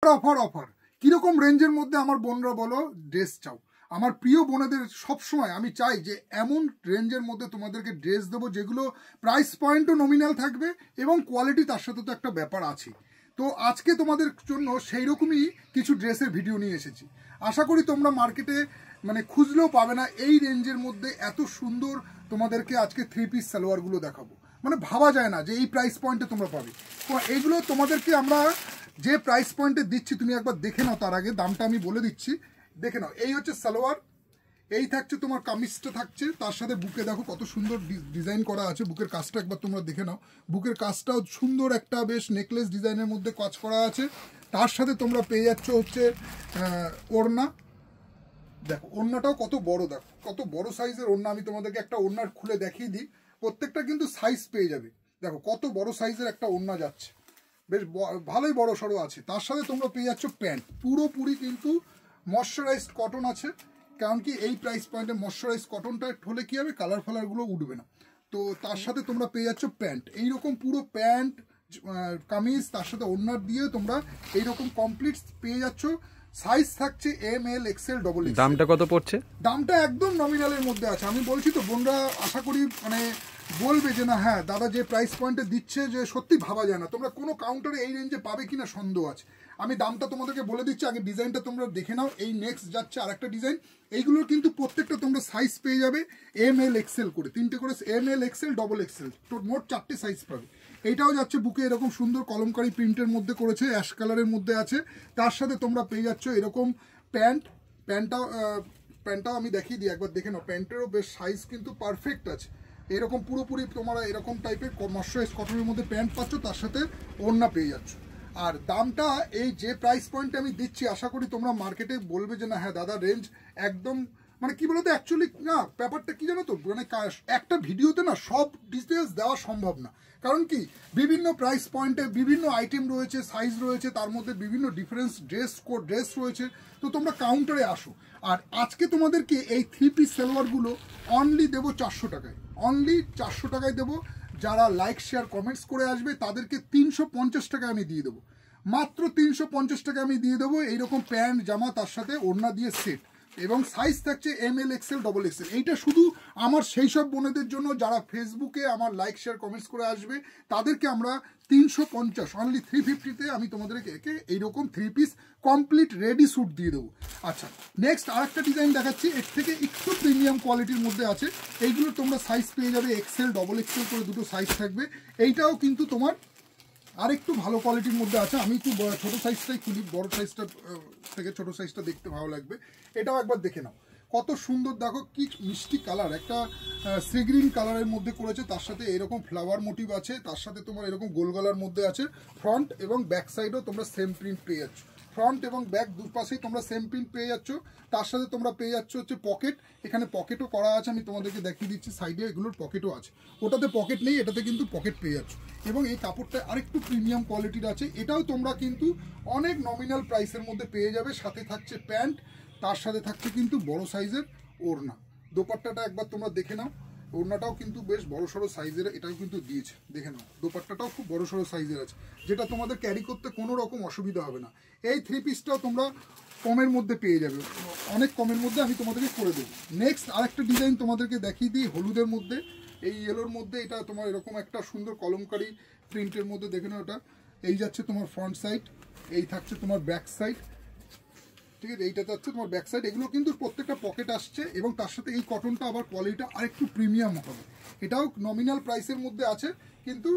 Offer offer কিরকম রেঞ্জের মধ্যে আমার বোনরা বলো ড্রেস চাও? আমার প্রিয় বোনেদের সবসময় আমি চাই যে এমন রেঞ্জের মধ্যে তোমাদেরকে ড্রেস দেবো যেগুলো প্রাইস পয়েন্টও নমিনাল থাকবে এবং কোয়ালিটি তার সাথে তো একটা ব্যাপার আছে। তো আজকে তোমাদের জন্য সেই রকমই কিছু ড্রেসের ভিডিও নিয়ে এসেছি। আশা করি তোমরা মার্কেটে মানে খুঁজলেও পাবে না এই রেঞ্জের মধ্যে এত সুন্দর তোমাদেরকে আজকে 3 পিস সালোয়ারগুলো দেখাবো। মানে ভাবা যায় না যে এই প্রাইস পয়েন্টে তোমরা পাবে। তো এইগুলো তোমাদেরকে আমরা যে প্রাইস পয়েন্টে দিচ্ছি তুমি একবার দেখে নাও, তার আগে দামটা আমি বলে দিচ্ছি, দেখে নাও। এই হচ্ছে সালোয়ার, এই থাকছে তোমার কামিজটা থাকছে, তার সাথে বুকে দেখো কত সুন্দর ডিজাইন করা আছে। বুকের কাজটা একবার তোমরা দেখে নাও, বুকের কাজটাও সুন্দর একটা বেশ নেকলেস ডিজাইনের মধ্যে কাজ করা আছে। তার সাথে তোমরা পেয়ে যাচ্ছ হচ্ছে ওড়না। দেখো ওড়নাটাও কত বড়, দেখো কত বড় সাইজের ওড়না। আমি তোমাদেরকে একটা ওড়নার খুলে দেখিয়ে দিই, প্রত্যেকটা কিন্তু সাইজ পেয়ে যাবে। দেখো কত বড় সাইজের একটা ওড়না যাচ্ছে, বেশ ভালোই বড় সড়ো আছে। তার সাথে তোমরা পেয়ে যাচ্ছ প্যান্ট, পুরোপুরি কিন্তু ময়শ্চারাইজড কটন আছে। কারণ কি এই প্রাইস পয়েন্টে ময়শ্চারাইজ কটনটা হলে কি হবে, কালার ফালারগুলো উঠবে না। তো তার সাথে তোমরা পেয়ে যাচ্ছ প্যান্ট, এইরকম পুরো প্যান্ট কামিজ তার সাথে ওড়নার দিয়ে তোমরা এইরকম কমপ্লিট পেয়ে যাচ্ছ। সাইজ থাকছে M L XL double XL. দামটা কত পড়ছে? দামটা একদম নমিনালের মধ্যে আছে। আমি বলছি তো বোনরা আশা করি মানে বলবে যে না হ্যাঁ দাদা যে প্রাইস পয়েন্টে দিচ্ছে যে সত্যি ভাবা যায় না, তোমরা কোনো কাউন্টারে এই রেঞ্জে পাবে কিনা সন্দেহ আছে। আমি দামটা তোমাদেরকে বলে দিচ্ছি, আগে ডিজাইনটা তোমরা দেখে নাও। এই নেক্সট যাচ্ছে আর একটা ডিজাইন, এইগুলোর কিন্তু প্রত্যেকটা তোমরা সাইজ পেয়ে যাবে এম এল এক্সেল করে, 3টে করে M L XL double XL, তো মোট 4টে সাইজ পাবে। এইটাও যাচ্ছে বুকে এরকম সুন্দর কলমকারি প্রিন্টের মধ্যে করেছে, অ্যাশ কালারের মধ্যে আছে। তার সাথে তোমরা পেয়ে যাচ্ছ এরকম প্যান্টটাও আমি দেখিয়ে দিই, একবার দেখে নাও। প্যান্টেরও বেশ সাইজ কিন্তু পারফেক্ট আছে। এরকম পুরোপুরি তোমরা এরকম টাইপের ময়শ্চারাইজ কটনের মধ্যে প্যান্ট পাচ্ছ, তার সাথে ওড়না পেয়ে যাচ্ছ। আর দামটা এই যে প্রাইস পয়েন্টে আমি দিচ্ছি, আশা করি তোমরা মার্কেটে বলবে যে না হ্যাঁ দাদা রেঞ্জ একদম মানে কি বলতো অ্যাকচুয়ালি না ব্যাপারটা কি জানো তো, মানে একটা ভিডিওতে না সব ডিটেলস দেওয়া সম্ভব না। কারণ কি বিভিন্ন প্রাইস পয়েন্টে বিভিন্ন আইটেম রয়েছে, সাইজ রয়েছে, তার মধ্যে বিভিন্ন ডিফারেন্স ড্রেস রয়েছে। তো তোমরা কাউন্টারে আসো। আর আজকে তোমাদেরকে এই 3 পিস সালোয়ারগুলো অনলি দেবো 400 টাকায়, অনলি 400 টাকায় দেবো। যারা লাইক শেয়ার কমেন্টস করে আসবে তাদেরকে 350 টাকা আমি দিয়ে দেবো, মাত্র 350 টাকা আমি দিয়ে দেবো। এইরকম প্যান্ট জামা তার সাথে ওড়না দিয়ে সেট, এবং সাইজ থাকছে M L XL double XL. এইটা শুধু আমার সেই সব বোনেদের জন্য যারা ফেসবুকে আমার লাইক শেয়ার কমেন্টস করে আসবে, তাদেরকে আমরা 350 অনলি 350-তে আমি তোমাদেরকে এইরকম 3 পিস কমপ্লিট রেডি স্যুট দিয়ে দেবো। আচ্ছা নেক্সট আর একটা ডিজাইন দেখাচ্ছি, এর থেকে একটু প্রিমিয়াম কোয়ালিটির মধ্যে আছে। এইগুলো তোমরা সাইজ পেয়ে যাবে এক্সেল ডবল এক্সেল করে, দুটো সাইজ থাকবে। এইটাও কিন্তু তোমার আর একটু ভালো কোয়ালিটির মধ্যে আছে। আমি একটু ছোটো সাইজটাই খুলি, বড় সাইজটা থেকে ছোটো সাইজটা দেখতে ভালো লাগবে। এটাও একবার দেখে নাও, কত সুন্দর দেখো কি মিষ্টি কালার, একটা সি গ্রিন কালারের মধ্যে করেছে, তার সাথে এরকম ফ্লাওয়ার মোটিভ আছে, তার সাথে তোমার এরকম গোল গলার মধ্যে আছে। ফ্রন্ট এবং ব্যাক সাইডেও তোমরা সেম প্রিন্ট পেয়ে যাচ্ছ, ফ্রন্ট এবং ব্যাক দুপাশেই তোমরা সেম প্রিন্ট পেয়ে যাচ্ছ। তার সাথে তোমরা পেয়ে যাচ্ছ হচ্ছে পকেট, এখানে পকেটও করা আছে, আমি তোমাদেরকে দেখিয়ে দিচ্ছি। সাইডে এগুলোর পকেটও আছে, ওটাতে পকেট নেই, এটাতে কিন্তু পকেট পেয়ে যাচ্ছ। এবং এই কাপড়টা আরেকটু প্রিমিয়াম কোয়ালিটির আছে, এটাও তোমরা কিন্তু অনেক নমিনাল প্রাইসের মধ্যে পেয়ে যাবে। সাথে থাকছে প্যান্ট, তার সাথে থাকছে কিন্তু বড় সাইজের ওড়না। দোপাট্টাটা একবার তোমরা দেখে নাও, ওড়নাটাও কিন্তু বেশ বড় সড়ো সাইজের, এটাও কিন্তু দিয়েছে, দেখে নাও। দোপাট্টাটাও খুব বড় সড়ো সাইজের আছে, যেটা তোমাদের ক্যারি করতে কোনো রকম অসুবিধা হবে না। এই 3 পিসটাও তোমরা কমের মধ্যে পেয়ে যাবে, অনেক কমের মধ্যে আমি তোমাদেরকে করে দেবো। নেক্সট আরেকটা ডিজাইন তোমাদেরকে দেখিয়ে দিই, হলুদের মধ্যে, এই ইয়েলোর মধ্যে। এটা তোমার এরকম একটা সুন্দর কলমকারি প্রিন্টের মধ্যে, দেখে নাও। এটা এই যাচ্ছে তোমার ফ্রন্ট সাইড, এই থাকছে তোমার ব্যাক সাইড, ঠিক আছে, এইটা যাচ্ছে তোমার ব্যাক সাইড। এগুলো কিন্তু প্রত্যেকটা পকেট আসছে, এবং তার সাথে এই কটনটা আবার কোয়ালিটিটা আরেকটু প্রিমিয়াম হবে। এটাও নমিনাল প্রাইসের মধ্যে আছে, কিন্তু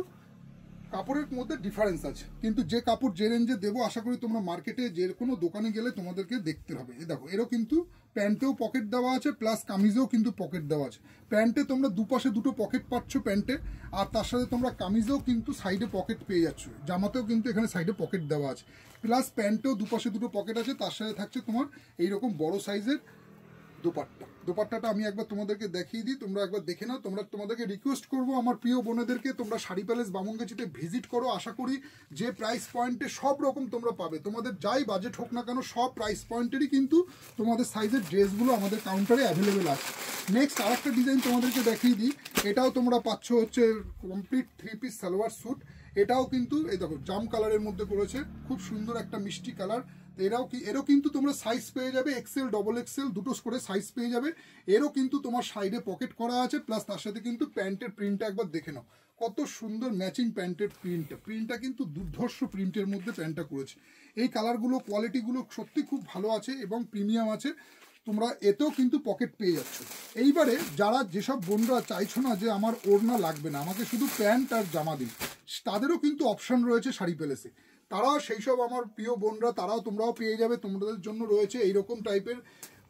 কাপড়ের মধ্যে ডিফারেন্স আছে। কিন্তু যে কাপড় যে রেঞ্জে দেবো, আশা করি তোমরা মার্কেটে যে কোনো দোকানে গেলে তোমাদেরকে দেখতে হবে। এই দেখো এরও কিন্তু প্যান্টেও পকেট দেওয়া আছে, প্লাস কামিজেও কিন্তু পকেট দেওয়া আছে। প্যান্টে তোমরা দুপাশে দুটো পকেট পাচ্ছ প্যান্টে, আর তার সাথে তোমরা কামিজেও কিন্তু সাইডে পকেট পেয়ে যাচ্ছ। জামাতেও কিন্তু এখানে সাইডে পকেট দেওয়া আছে, প্লাস প্যান্টেও দুপাশে দুটো পকেট আছে। তার সাথে থাকছে তোমার এইরকম বড় সাইজের দোপাট্টাটা আমি একবার তোমাদেরকে দেখিয়ে দিই, তোমরা একবার দেখে নাও। তোমাদেরকে রিকোয়েস্ট করবো আমার প্রিয় বোনেদেরকে, তোমরা শাড়ি প্যালেস বামুনগাছিতে ভিজিট করো। আশা করি যে প্রাইস পয়েন্টে সব রকম তোমরা পাবে, তোমাদের যাই বাজেট হোক না কেন, সব প্রাইস পয়েন্টেরই কিন্তু তোমাদের সাইজের ড্রেসগুলো আমাদের কাউন্টারে অ্যাভেলেবেল আছে। নেক্সট আরেকটা ডিজাইন তোমাদেরকে দেখিয়ে দিই, এটাও তোমরা পাচ্ছ হচ্ছে কমপ্লিট 3 পিস সালোয়ার স্যুট। এটাও কিন্তু এই দেখো জাম কালারের মধ্যে করেছে, খুব সুন্দর একটা মিষ্টি কালার। এরও কিন্তু তোমরা সাইজ পেয়ে যাবে, এক্সেল ডবল এক্সেল দুটো করে সাইজ পেয়ে যাবে। এরও কিন্তু তোমার সাইডে পকেট করা আছে, প্লাস তার সাথে কিন্তু প্যান্টের প্রিন্টটা একবার দেখে নাও, কত সুন্দর ম্যাচিং প্যান্টের প্রিন্টটা কিন্তু দুর্ধর্ষ প্রিন্টের মধ্যে প্যান্টটা করেছে। এই কালারগুলো কোয়ালিটিগুলো সত্যি খুব ভালো আছে এবং প্রিমিয়াম আছে, তোমরা এতেও কিন্তু পকেট পেয়ে যাচ্ছ। এইবারে যারা যেসব বোনরা চাইছো না যে আমার ওড়না লাগবে না, আমাকে শুধু প্যান্ট আর জামা দিন, তাদেরও কিন্তু অপশন রয়েছে শাড়ি প্যালেসে। তারাও সেই সব আমার প্রিয় বোনরা, তোমরাও পেয়ে যাবে। তোমাদের জন্য রয়েছে এইরকম টাইপের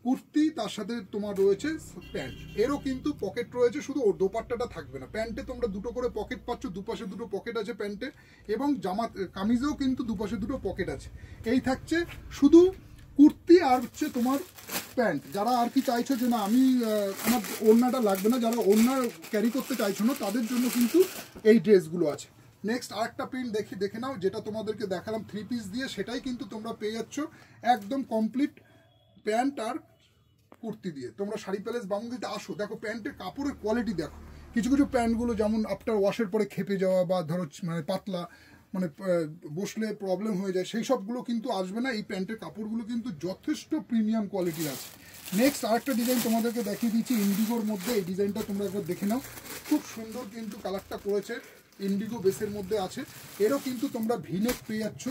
কুর্তি, তার সাথে তোমার রয়েছে প্যান্ট। এরও কিন্তু পকেট রয়েছে, শুধু দোপাট্টাটা থাকবে না। প্যান্টে তোমরা দুটো করে পকেট পাচ্ছ, দুপাশে দুটো পকেট আছে প্যান্টে, এবং কামিজেও কিন্তু দুপাশে দুটো পকেট আছে। এই থাকছে শুধু কুর্তি আর হচ্ছে তোমার প্যান্ট। যারা আর কি চাইছো যে না আমি আমার ওড়নাটা লাগবে না, যারা ওড়না ক্যারি করতে চাইছো না, তাদের জন্য কিন্তু এই ড্রেসগুলো আছে। নেক্সট আরেকটা প্রিন্ট দেখে নাও, যেটা তোমাদেরকে দেখালাম 3 পিস দিয়ে, সেটাই কিন্তু তোমরা পেয়ে যাচ্ছ একদম কমপ্লিট প্যান্ট আর কুর্তি দিয়ে। তোমরা শাড়ি প্যালেস বামুনগাছিতে আসো, দেখো প্যান্টের কাপড়ের কোয়ালিটি দেখো। কিছু কিছু প্যান্টগুলো যেমন আফটার ওয়াশের পরে খেপে যাওয়া বা ধরো মানে পাতলা, মানে বসলে প্রবলেম হয়ে যায়, সেই সবগুলো কিন্তু আসবে না। এই প্যান্টের কাপড়গুলো কিন্তু যথেষ্ট প্রিমিয়াম কোয়ালিটির আছে। নেক্সট আরেকটা ডিজাইন তোমাদেরকে দেখিয়ে দিচ্ছি ইন্ডিগোর মধ্যে। এই ডিজাইনটা তোমরা একবার দেখে নাও, খুব সুন্দর কিন্তু কালারটা করেছে, ইন্ডিগো বেসের মধ্যে আছে। এরও কিন্তু তোমরা ভিনেক পেয়ে যাচ্ছ,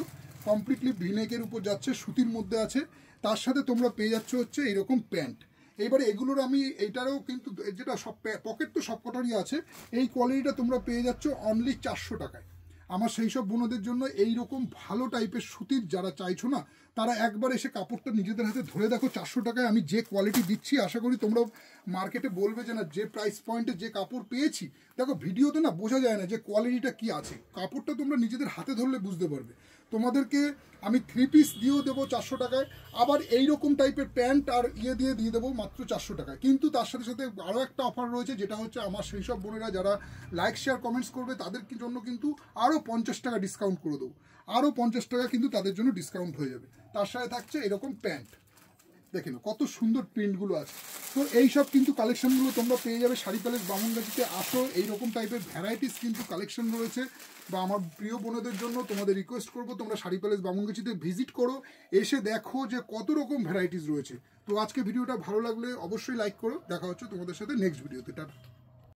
কমপ্লিটলি ভিনেকের উপর যাচ্ছে, সুতির মধ্যে আছে। তার সাথে তোমরা পেয়ে যাচ্ছ হচ্ছে এইরকম প্যান্ট। এইবারে এগুলোর আমি এইটারও কিন্তু যেটা সব পকেট তো সবকটারই আছে, এই কোয়ালিটিটা তোমরা পেয়ে যাচ্ছ অনলি 400 টাকায়। আমার সেই সব বোনদের জন্য এইরকম ভালো টাইপের সুতির যারা চাইছো না, তারা একবার এসে কাপড়টা নিজেদের হাতে ধরে দেখো। 400 টাকায় আমি যে কোয়ালিটি দিচ্ছি, আশা করি তোমরা মার্কেটে বলবে যে না, যে প্রাইস পয়েন্টে যে কাপড় পেয়েছি, দেখো ভিডিওতে না বোঝা যায় না যে কোয়ালিটিটা কি আছে, কাপড়টা তোমরা নিজেদের হাতে ধরলে বুঝতে পারবে। তোমাদেরকে আমি 3 পিস দিয়েও দেবো 400 টাকায়, আবার এইরকম টাইপের প্যান্ট আর দিয়ে দেবো মাত্র 400 টাকায়। কিন্তু তার সাথে সাথে আরও একটা অফার রয়েছে, যেটা হচ্ছে আমার সেই সব বোনেরা যারা লাইক শেয়ার কমেন্টস করবে, তাদের জন্য কিন্তু আরও 50 টাকা ডিসকাউন্ট করে দেবো, আরও 50 টাকা কিন্তু তাদের জন্য ডিসকাউন্ট হয়ে যাবে। তার সাথে থাকছে এরকম প্যান্ট, দেখে নাও কত সুন্দর প্রিন্টগুলো আছে। তো এইসব কিন্তু কালেকশনগুলো তোমরা পেয়ে যাবে শাড়ি প্যালেস বামুনগাছিতে। আসো, এইরকম টাইপের ভ্যারাইটিস কিন্তু কালেকশন রয়েছে। বা আমার প্রিয় বোনদের জন্য তোমাদের রিকোয়েস্ট করবো, তোমরা শাড়ি প্যালেস বামুনগাছিতে ভিজিট করো, এসে দেখো যে কত রকম ভ্যারাইটিস রয়েছে। তো আজকে ভিডিওটা ভালো লাগলে অবশ্যই লাইক করো। দেখা হচ্ছে তোমাদের সাথে নেক্সট ভিডিওতে। টাটা।